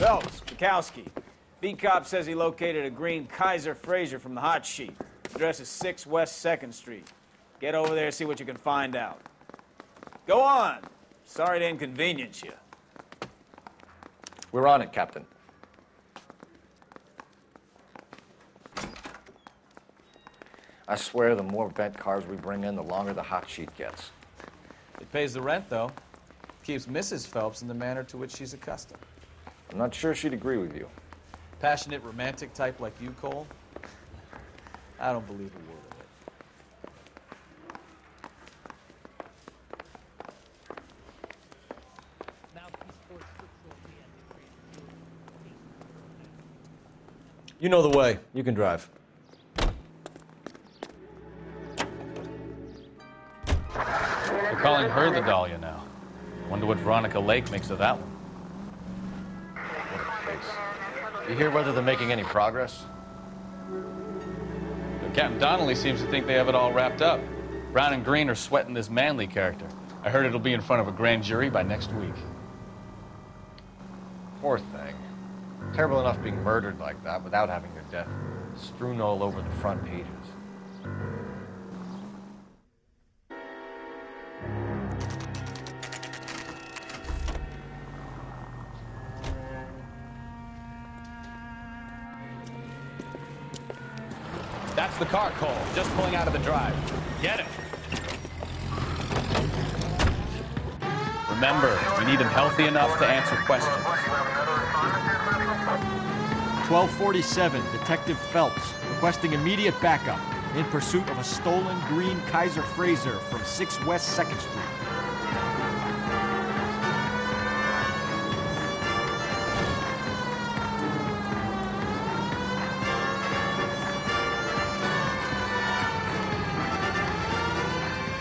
Phelps, Bukowski. Beat cop says he located a green Kaiser Fraser from the hot sheet. Address is 6 West 2nd Street. Get over there, see what you can find out. Go on. Sorry to inconvenience you. We're on it, Captain. I swear the more bent cars we bring in, the longer the hot sheet gets. It pays the rent, though. Keeps Mrs. Phelps in the manner to which she's accustomed. I'm not sure she'd agree with you. Passionate, romantic type like you, Cole? I don't believe a word of it. You know the way. You can drive. They're calling her the Dahlia now. Wonder what Veronica Lake makes of that one. You hear whether they're making any progress? Captain Donnelly seems to think they have it all wrapped up. Brown and Green are sweating this Manley character. I heard it'll be in front of a grand jury by next week. Poor thing. Terrible enough being murdered like that without having her death strewn all over the front pages. That's the car, Cole. Just pulling out of the drive. Get it. Remember, we need him healthy enough to answer questions. 1247, Detective Phelps, requesting immediate backup in pursuit of a stolen green Kaiser Fraser from 6 West 2nd Street.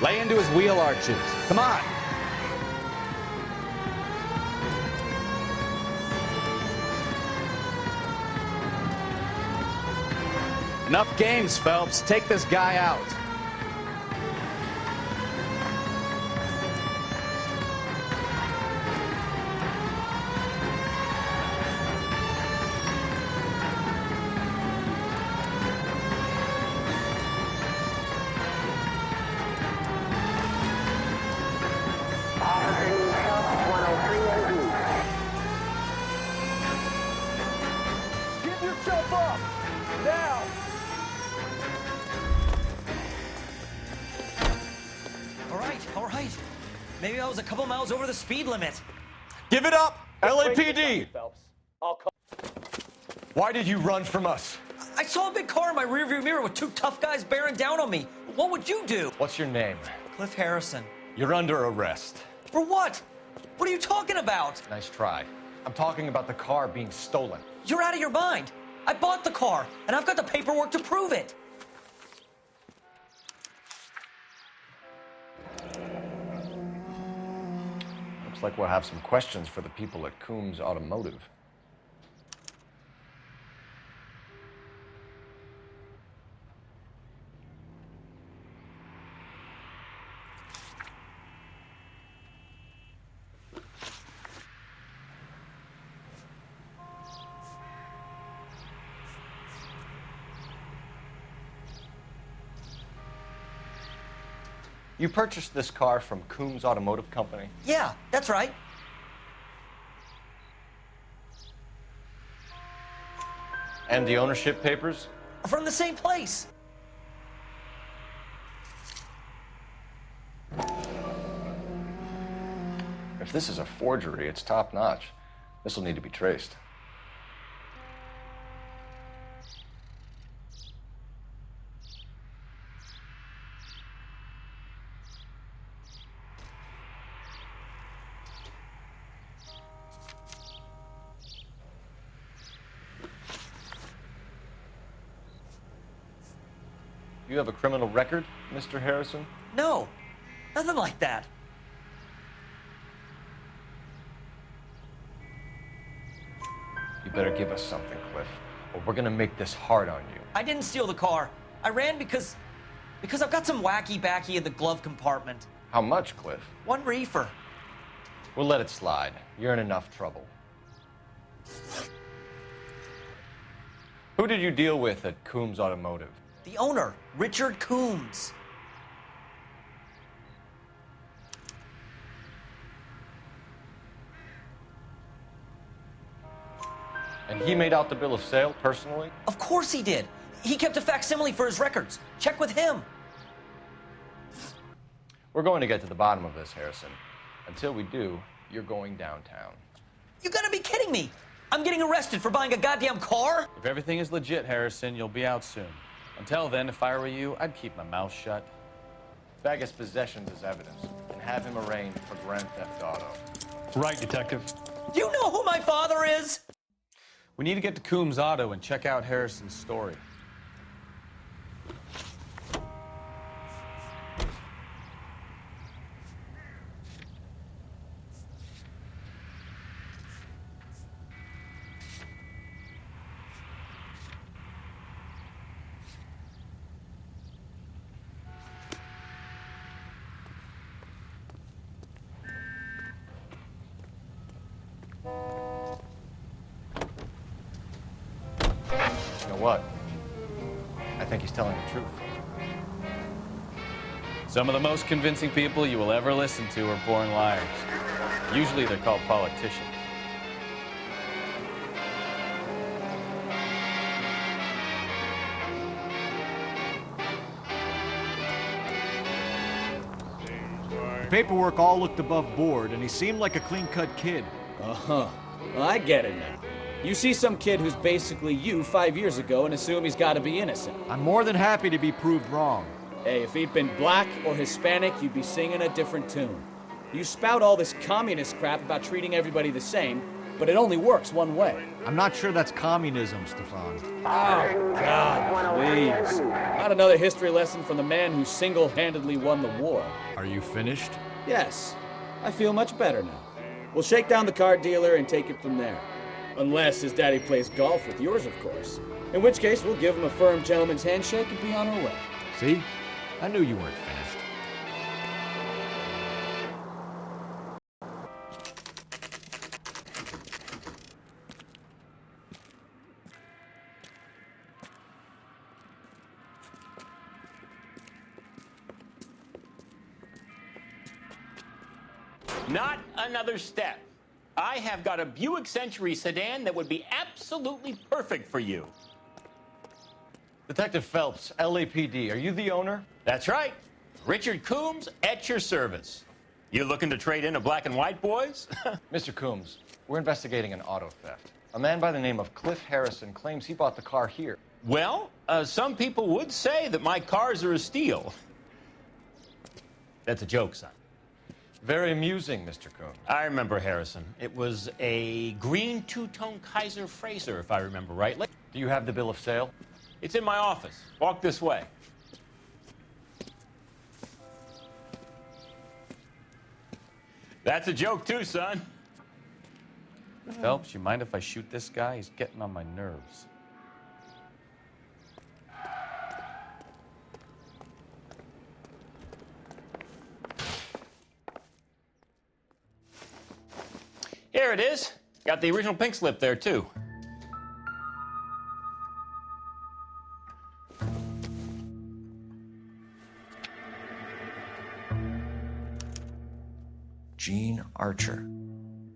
Lay into his wheel arches. Come on. Enough games, Phelps. Take this guy out. Give yourself up! Now! All right. Maybe I was a couple miles over the speed limit. Give it up! LAPD! Phelps. I'll call. Why did you run from us? I saw a big car in my rearview mirror with 2 tough guys bearing down on me. What would you do? What's your name? Cliff Harrison. You're under arrest. For what? What are you talking about? Nice try. I'm talking about the car being stolen. You're out of your mind. I bought the car, and I've got the paperwork to prove it. Looks like we'll have some questions for the people at Coombs Automotive. You purchased this car from Coombs Automotive Company? Yeah, that's right. And the ownership papers? From the same place. If this is a forgery, it's top-notch. This will need to be traced. You have a criminal record, Mr. Harrison? No, nothing like that. You better give us something, Cliff, or we're gonna make this hard on you. I didn't steal the car. I ran because I've got some wacky-backy in the glove compartment. How much, Cliff? 1 reefer. We'll let it slide. You're in enough trouble. Who did you deal with at Coombs Automotive? The owner, Richard Coombs. And he made out the bill of sale personally? Of course he did. He kept a facsimile for his records. Check with him. We're going to get to the bottom of this, Harrison. Until we do, you're going downtown. You gotta be kidding me. I'm getting arrested for buying a goddamn car? If everything is legit, Harrison, you'll be out soon. Until then, if I were you, I'd keep my mouth shut. Bag his possessions as evidence and have him arraigned for grand theft auto. Right, Detective. Do you know who my father is? We need to get to Coombs Auto and check out Harrison's story. You know what? I think he's telling the truth. Some of the most convincing people you will ever listen to are born liars. Usually they're called politicians. Paperwork all looked above board, and he seemed like a clean-cut kid. Uh-huh. Well, I get it now. You see some kid who's basically you 5 years ago and assume he's got to be innocent. I'm more than happy to be proved wrong. Hey, if he'd been black or Hispanic, you'd be singing a different tune. You spout all this communist crap about treating everybody the same, but it only works one way. I'm not sure that's communism, Stefan. Oh, God, please. Not another history lesson from the man who single-handedly won the war. Are you finished? Yes, I feel much better now. We'll shake down the car dealer and take it from there. Unless his daddy plays golf with yours, of course. In which case, we'll give him a firm gentleman's handshake and be on our way. See? I knew you weren't finished. Not another step. I have got a Buick Century sedan that would be absolutely perfect for you. Detective Phelps, LAPD, are you the owner? That's right. Richard Coombs at your service. You looking to trade in a black and white, boys? Mr. Coombs, we're investigating an auto theft. A man by the name of Cliff Harrison claims he bought the car here. Well, some people would say that my cars are a steal. That's a joke, son. Very amusing, Mr. Coombs. I remember Harrison. It was a green two-tone Kaiser Frazer, if I remember rightly. Do you have the bill of sale? It's in my office. Walk this way. That's a joke, too, son. Phelps, you mind if I shoot this guy? He's getting on my nerves. Here it is. Got the original pink slip there, too. Gene Archer,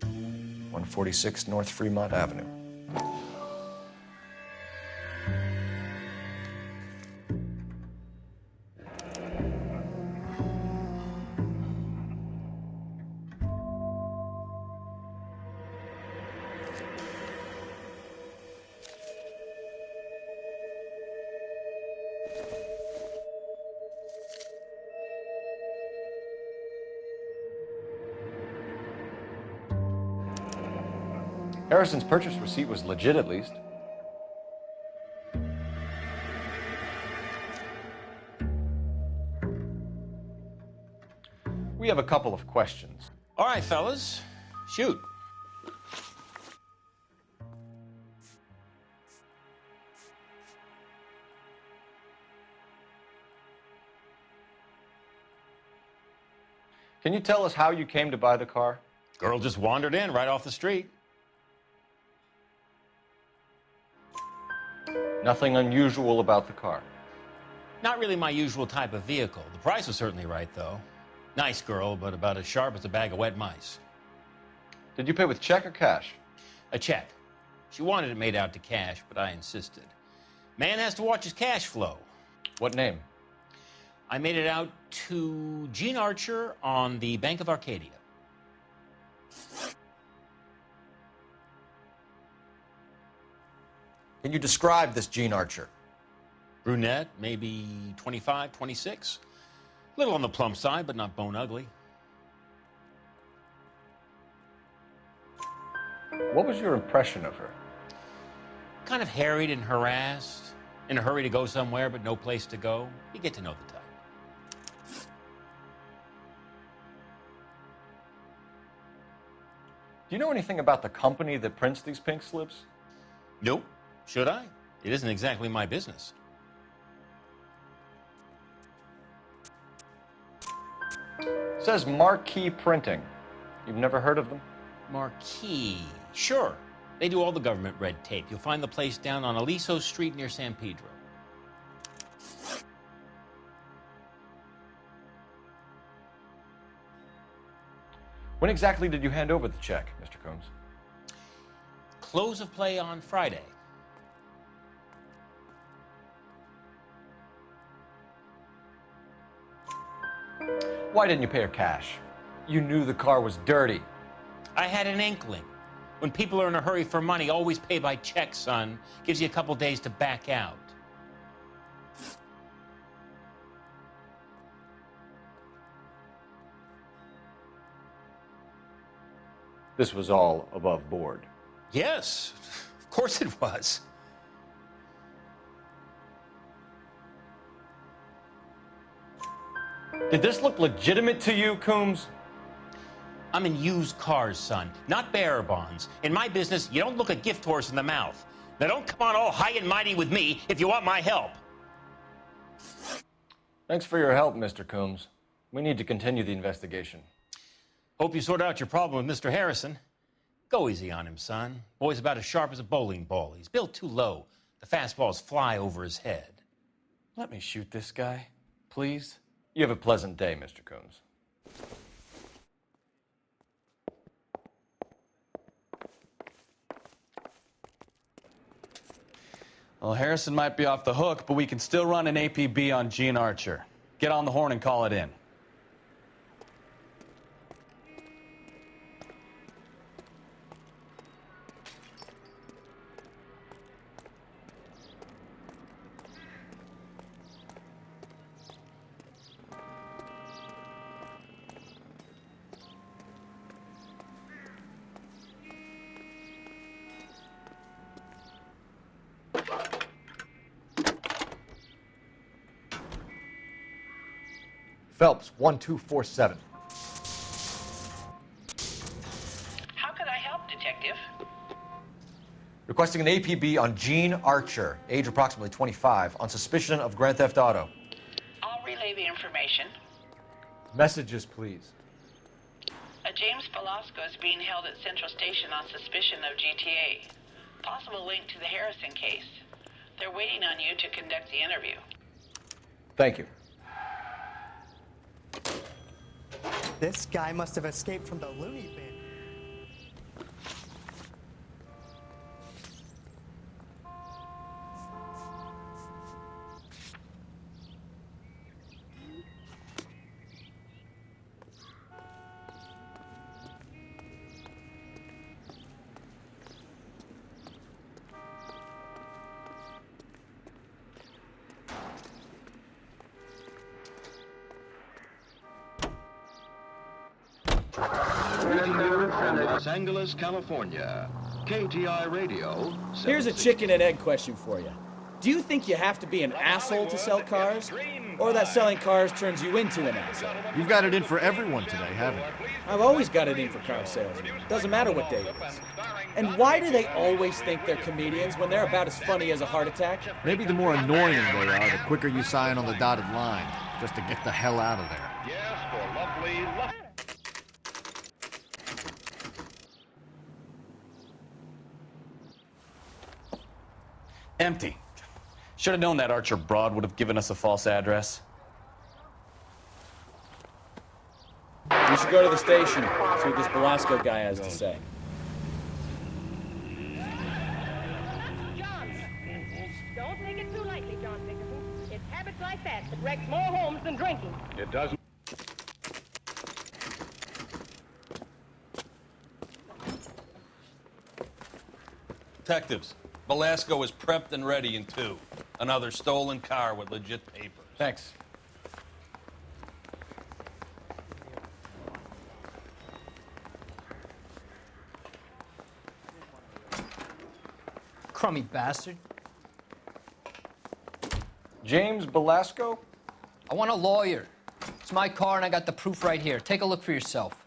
146 North Fremont Avenue. Harrison's purchase receipt was legit, at least. We have a couple of questions. All right, fellas. Shoot. Can you tell us how you came to buy the car? Girl just wandered in right off the street. Nothing unusual about the car. Not really my usual type of vehicle. The price was certainly right, though. Nice girl, but about as sharp as a bag of wet mice. Did you pay with check or cash? A check. She wanted it made out to cash, but I insisted. Man has to watch his cash flow. What name? I made it out to Gene Archer on the Bank of Arcadia. Can you describe this Gene Archer? Brunette, maybe 25, 26. Little on the plump side, but not bone ugly. What was your impression of her? Kind of harried and harassed. In a hurry to go somewhere, but no place to go. You get to know the type. Do you know anything about the company that prints these pink slips? Nope. Should I? It isn't exactly my business. It says Marquee Printing. You've never heard of them? Marquee. Sure. They do all the government red tape. You'll find the place down on Aliso Street near San Pedro. When exactly did you hand over the check, Mr. Combs? Close of play on Friday. Why didn't you pay her cash? You knew the car was dirty. I had an inkling. When people are in a hurry for money, always pay by check, son. Gives you a couple days to back out. This was all above board. Yes, of course it was. Did this look legitimate to you, Coombs? I'm in used cars, son, not bearer bonds. In my business, you don't look a gift horse in the mouth. Now don't come on all high and mighty with me if you want my help. Thanks for your help, Mr. Coombs. We need to continue the investigation. Hope you sort out your problem with Mr. Harrison. Go easy on him, son. Boy's about as sharp as a bowling ball. He's built too low. The fastballs fly over his head. Let me shoot this guy, please. You have a pleasant day, Mr. Coombs. Well, Harrison might be off the hook, but we can still run an APB on Gene Archer. Get on the horn and call it in. Phelps, 1247. How could I help, Detective? Requesting an APB on Gene Archer, age approximately 25, on suspicion of Grand Theft Auto. I'll relay the information. Messages, please. A James Velasco is being held at Central Station on suspicion of GTA. Possible link to the Harrison case. They're waiting on you to conduct the interview. Thank you. This guy must have escaped from the loony bin. Los Angeles, California. KTI Radio. Here's a chicken and egg question for you. Do you think you have to be an asshole to sell cars? Or that selling cars turns you into an asshole? You've got it in for everyone today, haven't you? I've always got it in for car salesmen. Doesn't matter what day it is. And why do they always think they're comedians when they're about as funny as a heart attack? Maybe the more annoying they are, the quicker you sign on the dotted line, just to get the hell out of there. Yes, for lovely. Empty. Should have known that Archer broad would have given us a false address. We should go to the station, see what this Velasco guy has to say. John! Don't take it too lightly, John Dickerson. It's habits like that that wrecks more homes than drinking. It doesn't. Detectives, Velasco is prepped and ready in 2. Another stolen car with legit papers. Thanks. Crummy bastard. James Velasco? I want a lawyer. It's my car and I got the proof right here. Take a look for yourself.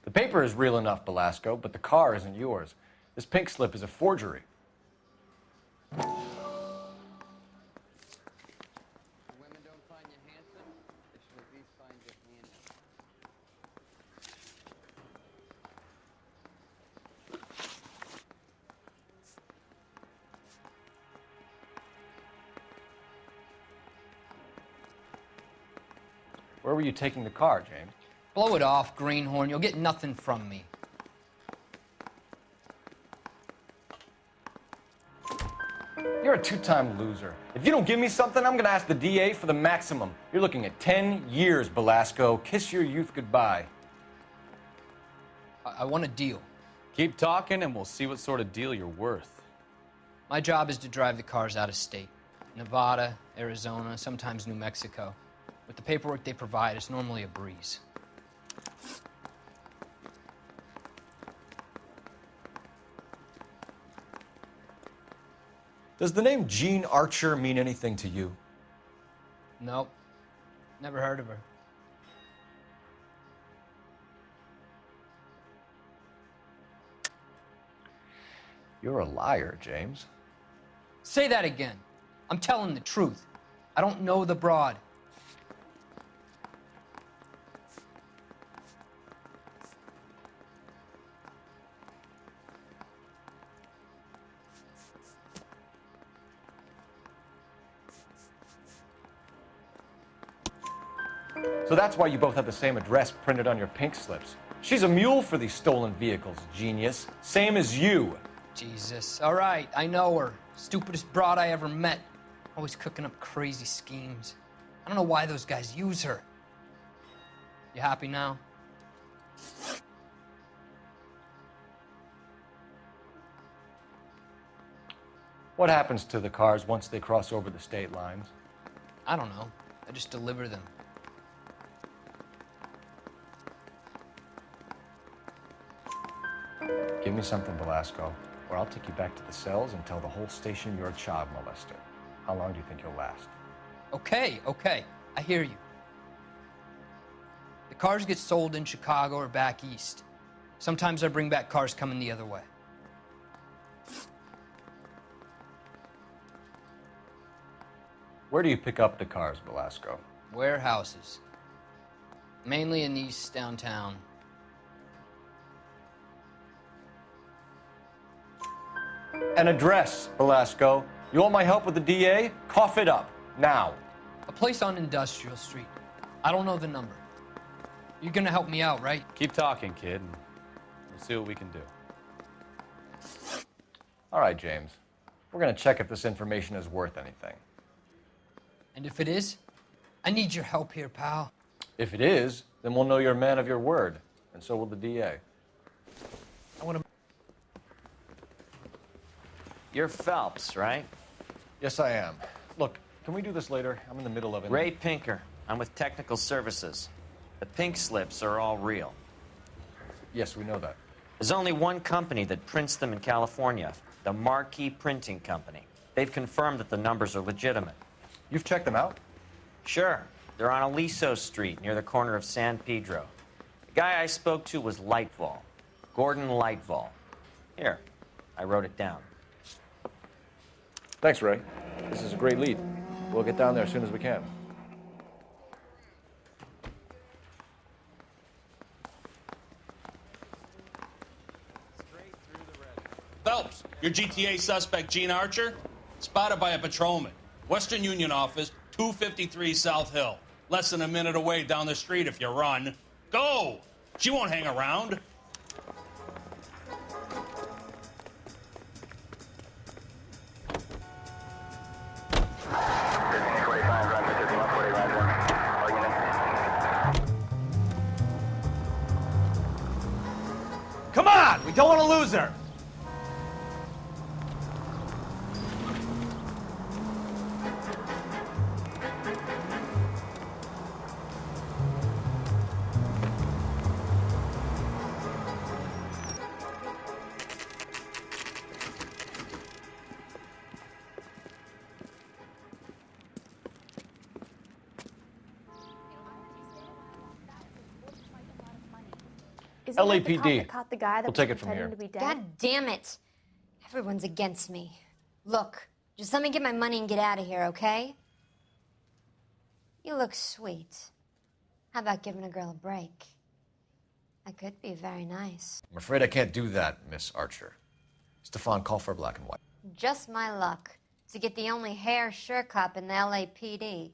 The paper is real enough, Velasco, but the car isn't yours. This pink slip is a forgery. Where were you taking the car, James? Blow it off, greenhorn. You'll get nothing from me. You're a two-time loser. If you don't give me something, I'm gonna ask the DA for the maximum. You're looking at 10 years, Velasco. Kiss your youth goodbye. I want a deal. Keep talking and we'll see what sort of deal you're worth. My job is to drive the cars out of state. Nevada, Arizona, sometimes New Mexico. With the paperwork they provide, it's normally a breeze. Does the name Jean Archer mean anything to you? Nope. Never heard of her. You're a liar, James. Say that again. I'm telling the truth. I don't know the broad. So that's why you both have the same address printed on your pink slips. She's a mule for these stolen vehicles, genius. Same as you. Jesus. All right, I know her. Stupidest broad I ever met. Always cooking up crazy schemes. I don't know why those guys use her. You happy now? What happens to the cars once they cross over the state lines? I don't know. I just deliver them. Give me something, Velasco, or I'll take you back to the cells and tell the whole station you're a child molester. How long do you think you'll last? Okay, I hear you. The cars get sold in Chicago or back east. Sometimes I bring back cars coming the other way. Where do you pick up the cars, Velasco? Warehouses. Mainly in East downtown. An address, Velasco. You want my help with the DA? Cough it up, now. A place on Industrial Street. I don't know the number. You're gonna help me out, right? Keep talking, kid, and we'll see what we can do. All right, James. We're gonna check if this information is worth anything. And if it is, I need your help here, pal. If it is, then we'll know you're a man of your word, and so will the DA. You're Phelps, right? Yes, I am. Look, can we do this later? I'm in the middle of it. Ray Pinker. I'm with Technical Services. The pink slips are all real. Yes, we know that. There's only one company that prints them in California, the Marquee Printing Company. They've confirmed that the numbers are legitimate. You've checked them out? Sure. They're on Aliso Street, near the corner of San Pedro. The guy I spoke to was Lightfall. Gordon Lightfall. Here, I wrote it down. Thanks, Ray. This is a great lead. We'll get down there as soon as we can. Phelps, your GTA suspect, Gene Archer, spotted by a patrolman. Western Union office, 253 South Hill. Less than a minute away down the street if you run. Go! She won't hang around. Come on! We don't want to lose her! Isn't that the cop LAPD. that caught the guy that We'll was take it from pretending here. to be dead? God damn it. Everyone's against me. Look, just let me get my money and get out of here, okay? You look sweet. How about giving a girl a break? That could be very nice. I'm afraid I can't do that, Miss Archer. Stefan, call for black and white. Just my luck to get the only hair sure cop in the LAPD.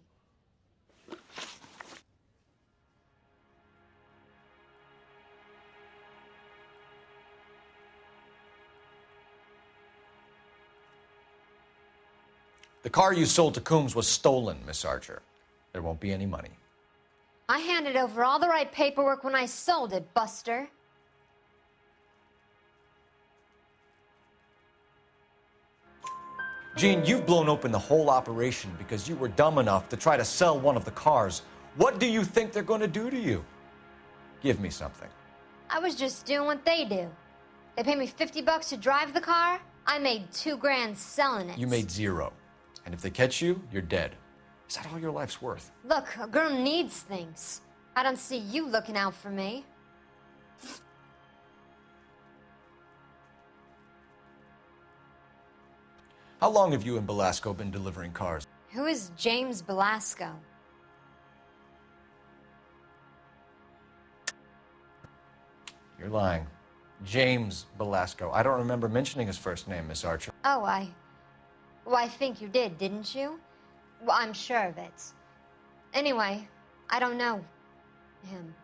The car you sold to Coombs was stolen, Miss Archer. There won't be any money. I handed over all the right paperwork when I sold it, Buster. Gene, you've blown open the whole operation because you were dumb enough to try to sell one of the cars. What do you think they're going to do to you? Give me something. I was just doing what they do. They paid me $50 to drive the car. I made $2 grand selling it. You made zero. And if they catch you, you're dead. Is that all your life's worth? Look, a girl needs things. I don't see you looking out for me. How long have you and Belasco been delivering cars? Who is James Belasco? You're lying. James Belasco. I don't remember mentioning his first name, Miss Archer. Oh, well, I think you did, didn't you? Well, I'm sure of it. Anyway, I don't know him.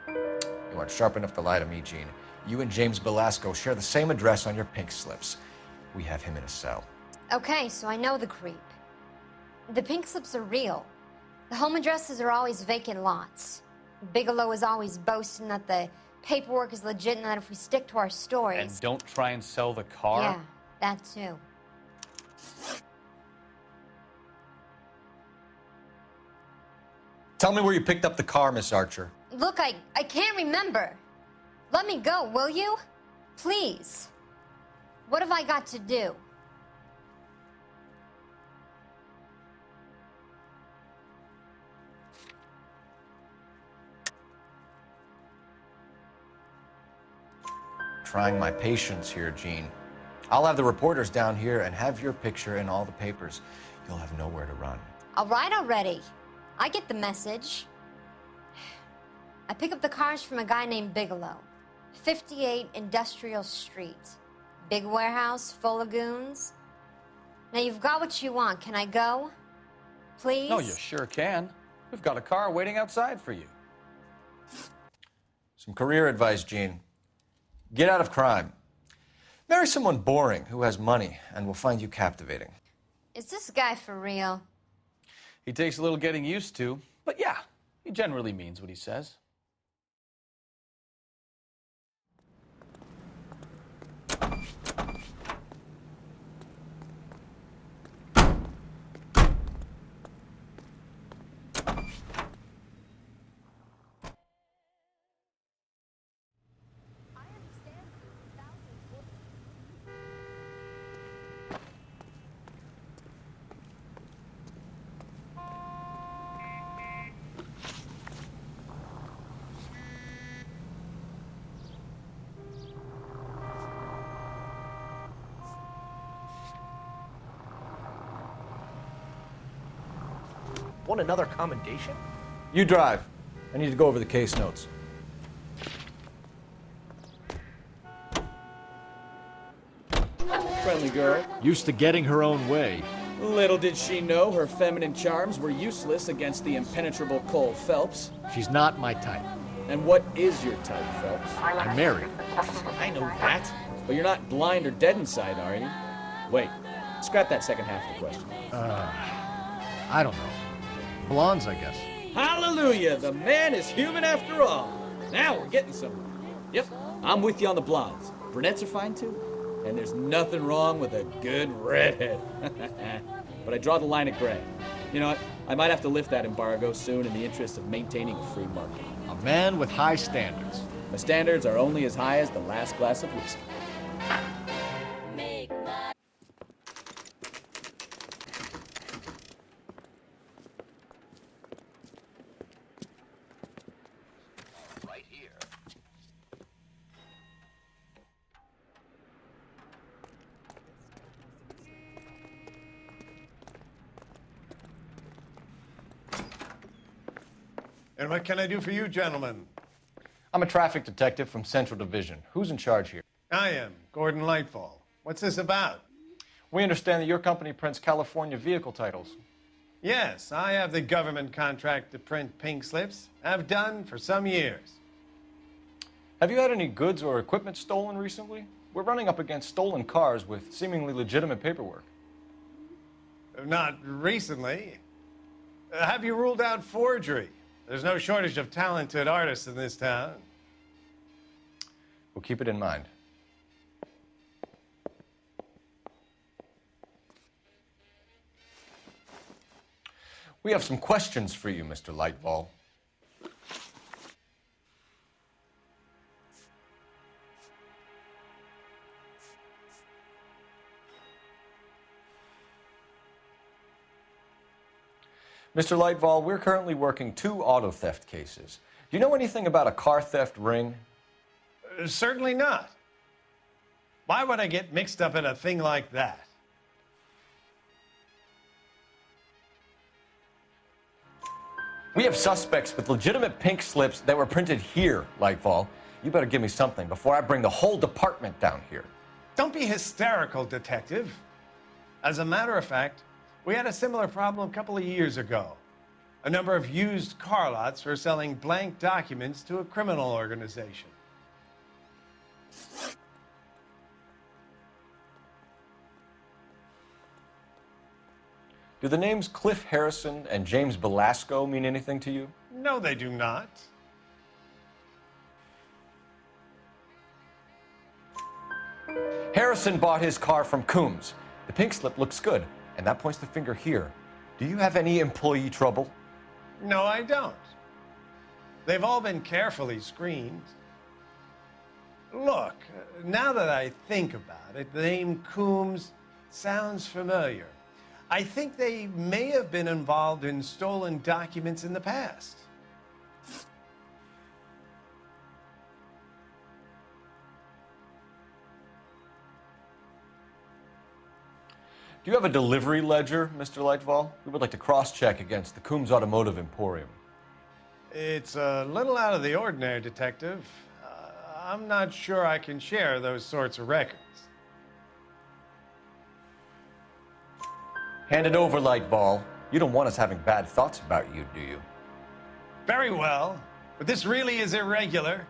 You aren't sharp enough to lie to me, Gene. You and James Belasco share the same address on your pink slips. We have him in a cell. Okay, so I know the creep. The pink slips are real. The home addresses are always vacant lots. Bigelow is always boasting that the paperwork is legit and that if we stick to our stories... And don't try and sell the car? Yeah, that too. Tell me where you picked up the car, Miss Archer. Look, I can't remember. Let me go, will you? Please. What have I got to do? Trying my patience here, Gene. I'll have the reporters down here and have your picture in all the papers. You'll have nowhere to run. All right already. I get the message. I pick up the cars from a guy named Bigelow. 58 Industrial Street. Big warehouse full of goons. Now you've got what you want. Can I go? Please? No, you sure can. We've got a car waiting outside for you. Some career advice, Gene. Get out of crime. Marry someone boring who has money and will find you captivating. Is this guy for real? He takes a little getting used to, but yeah, he generally means what he says. Want another commendation? You drive. I need to go over the case notes. Friendly girl. Used to getting her own way. Little did she know her feminine charms were useless against the impenetrable Cole Phelps. She's not my type. And what is your type, Phelps? I'm married. I know that. But you're not blind or dead inside, are you? Wait, scrap that second half of the question. I don't know. Blondes, I guess. Hallelujah! The man is human after all. Now we're getting somewhere. Yep, I'm with you on the blondes. Brunettes are fine too. And there's nothing wrong with a good redhead. But I draw the line at gray. You know what? I might have to lift that embargo soon in the interest of maintaining a free market. A man with high standards. My standards are only as high as the last glass of whiskey. Right here. And what can I do for you, gentlemen? I'm a traffic detective from Central Division. Who's in charge here? I am, Gordon Lightfall. What's this about? We understand that your company prints California vehicle titles. Yes, I have the government contract to print pink slips. I've done for some years. Have you had any goods or equipment stolen recently? We're running up against stolen cars with seemingly legitimate paperwork. Not recently. Have you ruled out forgery? There's no shortage of talented artists in this town. We'll keep it in mind. We have some questions for you, Mr. Lightfall. Mr. Lightfall, we're currently working 2 auto theft cases. Do you know anything about a car theft ring? Certainly not. Why would I get mixed up in a thing like that? We have suspects with legitimate pink slips that were printed here, Lightfall. You better give me something before I bring the whole department down here. Don't be hysterical, Detective. As a matter of fact, we had a similar problem a couple of years ago. A number of used car lots were selling blank documents to a criminal organization. Do the names Cliff Harrison and James Belasco mean anything to you? No, they do not. Harrison bought his car from Coombs. The pink slip looks good, and that points the finger here. Do you have any employee trouble? No, I don't. They've all been carefully screened. Look, now that I think about it, the name Coombs sounds familiar. I think they may have been involved in stolen documents in the past. Do you have a delivery ledger, Mr. Lightfall? We would like to cross-check against the Coombs Automotive Emporium. It's a little out of the ordinary, Detective. I'm not sure I can share those sorts of records. Hand it over, Lightfall. You don't want us having bad thoughts about you, do you? Very well, but this really is irregular.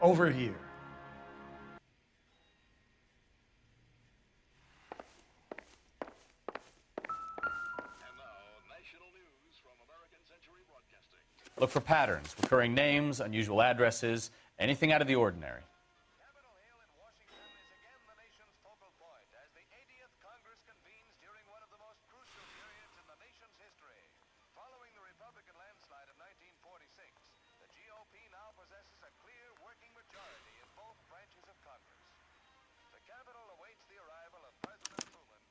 Over here. Look for patterns, recurring names, unusual addresses, anything out of the ordinary.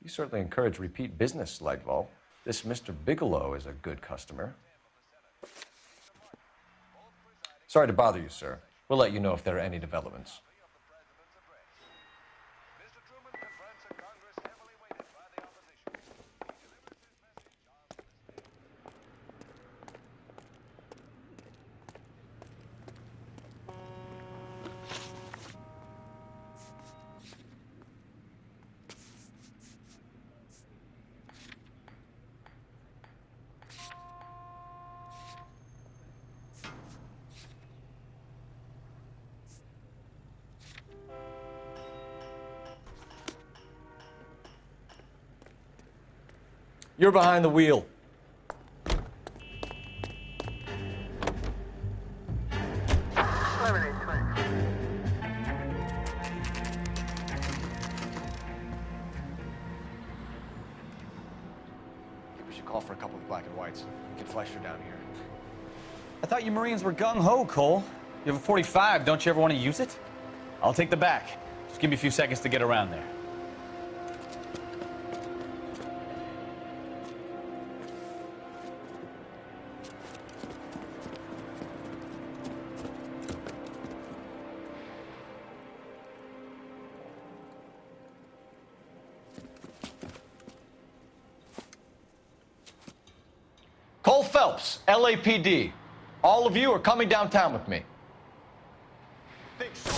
You certainly encourage repeat business, Lightfall. This Mr. Bigelow is a good customer. Sorry to bother you, sir. We'll let you know if there are any developments. You're behind the wheel. We should call for a couple of black and whites. Get Fleischer down here. I thought you Marines were gung-ho, Cole. You have a 45. Don't you ever want to use it? I'll take the back. Just give me a few seconds to get around there. Cole Phelps, LAPD. All of you are coming downtown with me. Think so,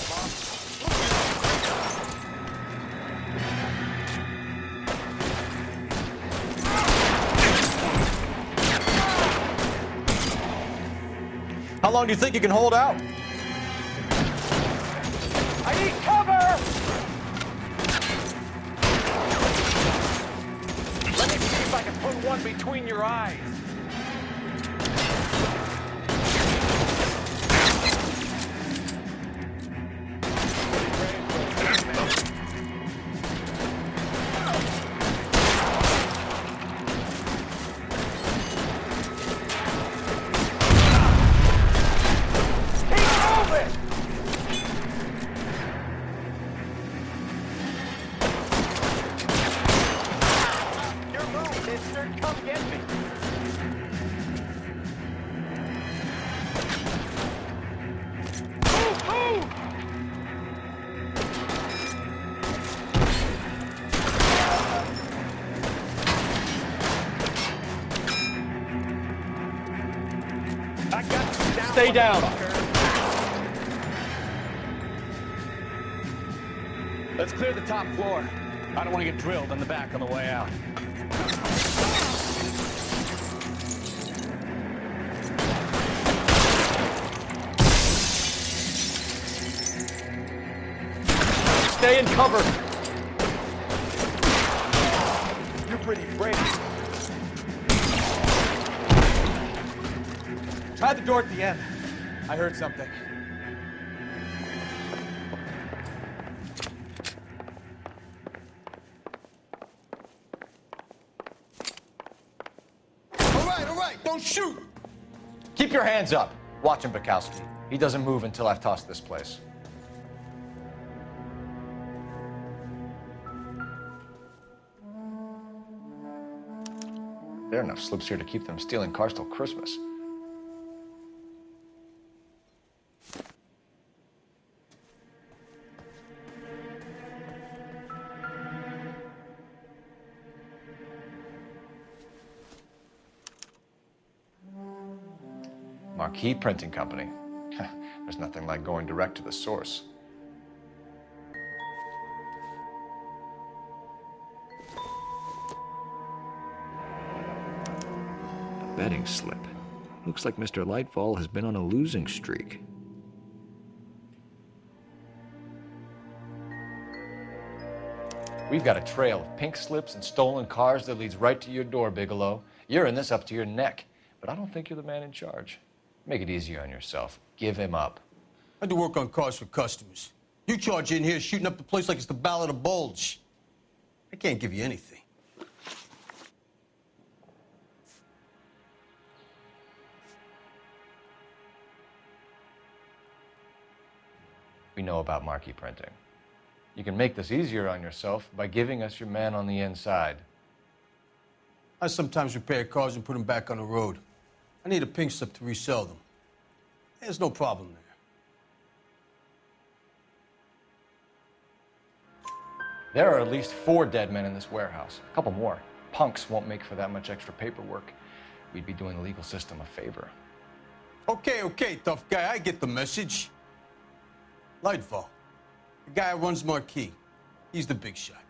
How long do you think you can hold out? I need cover! Let me see if I can put one between your eyes. Stay down. Let's clear the top floor. I don't want to get drilled on the back on the way out. Stay in cover. You're pretty brave. Try the door at the end. I heard something. All right, don't shoot! Keep your hands up. Watch him, Bukowski. He doesn't move until I've tossed this place. There are enough slips here to keep them stealing cars till Christmas. Marquee Printing Company. There's nothing like going direct to the source. A betting slip. Looks like Mr. Lightfall has been on a losing streak. We've got a trail of pink slips and stolen cars that leads right to your door, Bigelow. You're in this up to your neck, but I don't think you're the man in charge. Make it easier on yourself. Give him up. I do work on cars for customers. You charge in here shooting up the place like it's the Ballad of Bulge. I can't give you anything. We know about Marquee Printing. You can make this easier on yourself by giving us your man on the inside. I sometimes repair cars and put them back on the road. I need a pink slip to resell them. There's no problem there. There are at least 4 dead men in this warehouse. A couple more. Punks won't make for that much extra paperwork. We'd be doing the legal system a favor. Okay, tough guy. I get the message. Lightfall, the guy who runs Marquee. He's the big shot.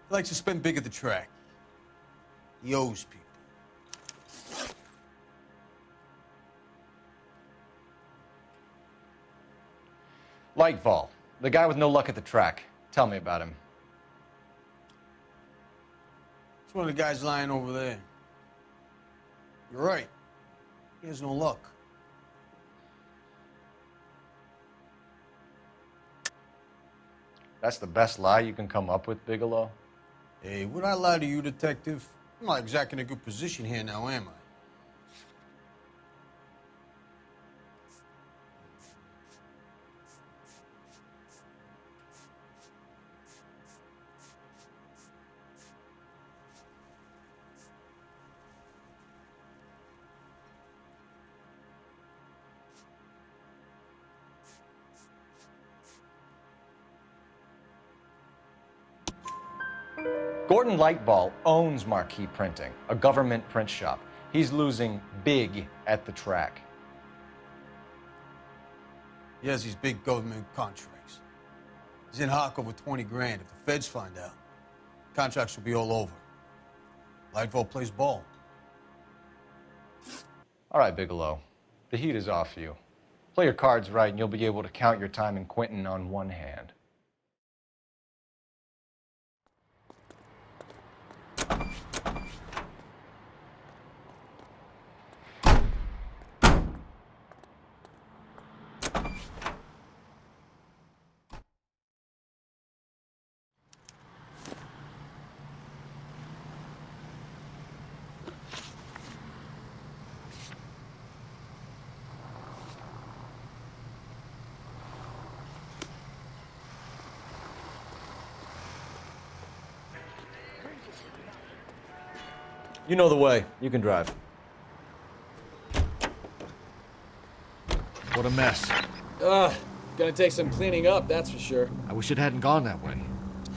He likes to spend big at the track. He owes people. Lightfall, the guy with no luck at the track. Tell me about him. It's one of the guys lying over there. You're right. He has no luck. That's the best lie you can come up with, Bigelow? Hey, would I lie to you, Detective? I'm not exactly in a good position here now, am I? Gordon Lightball owns Marquee Printing, a government print shop. He's losing big at the track. He has these big government contracts. He's in hock over 20 grand. If the feds find out, contracts will be all over. Lightball plays ball. All right, Bigelow. The heat is off you. Play your cards right and you'll be able to count your time in Quentin on one hand. You know the way. You can drive. What a mess. Gonna take some cleaning up, that's for sure. I wish it hadn't gone that way.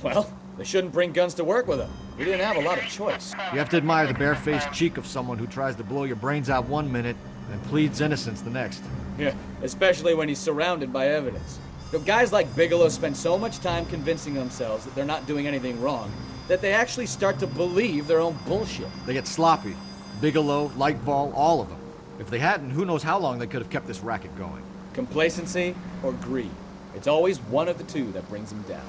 Well, they shouldn't bring guns to work with them. We didn't have a lot of choice. You have to admire the barefaced cheek of someone who tries to blow your brains out one minute and pleads innocence the next. Yeah, especially when he's surrounded by evidence. You know, guys like Bigelow spend so much time convincing themselves that they're not doing anything wrong that they actually start to believe their own bullshit. They get sloppy. Bigelow, Lightball, all of them. If they hadn't, who knows how long they could have kept this racket going. Complacency or greed. It's always one of the two that brings them down.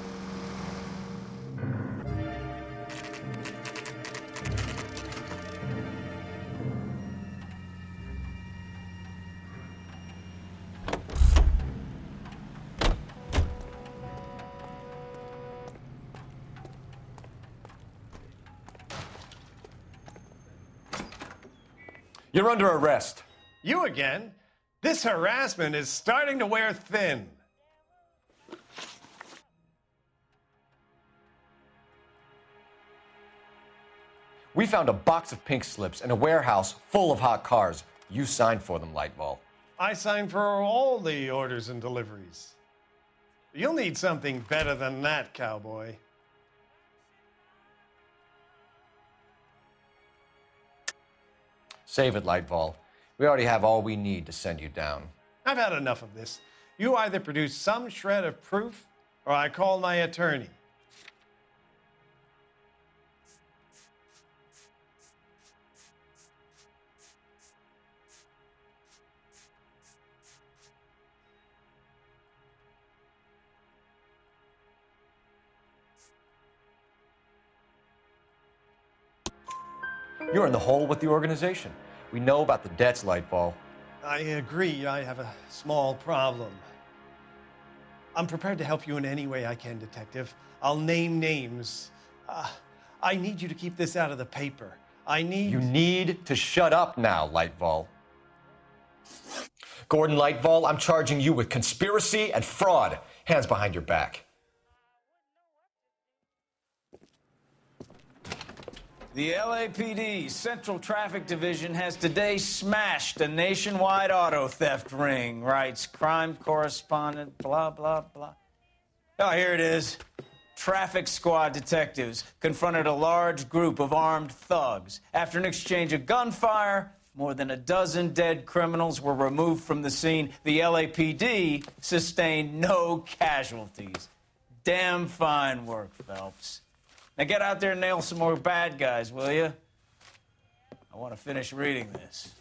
You're under arrest. You again? This harassment is starting to wear thin. We found a box of pink slips in a warehouse full of hot cars. You signed for them, Lightball. I signed for all the orders and deliveries. You'll need something better than that, cowboy. Save it, Lightball. We already have all we need to send you down. I've had enough of this. You either produce some shred of proof, or I call my attorney. You're in the hole with the organization. We know about the debts, Lightball. I agree. I have a small problem. I'm prepared to help you in any way I can, Detective. I'll name names. I need you to keep this out of the paper. You need to shut up now, Lightball. Gordon Lightball, I'm charging you with conspiracy and fraud. Hands behind your back. The LAPD Central Traffic Division has today smashed a nationwide auto theft ring, writes crime correspondent, blah, blah, blah. Oh, here it is. Traffic squad detectives confronted a large group of armed thugs. After an exchange of gunfire, more than a dozen dead criminals were removed from the scene. The LAPD sustained no casualties. Damn fine work, Phelps. Now get out there and nail some more bad guys, will you? I want to finish reading this.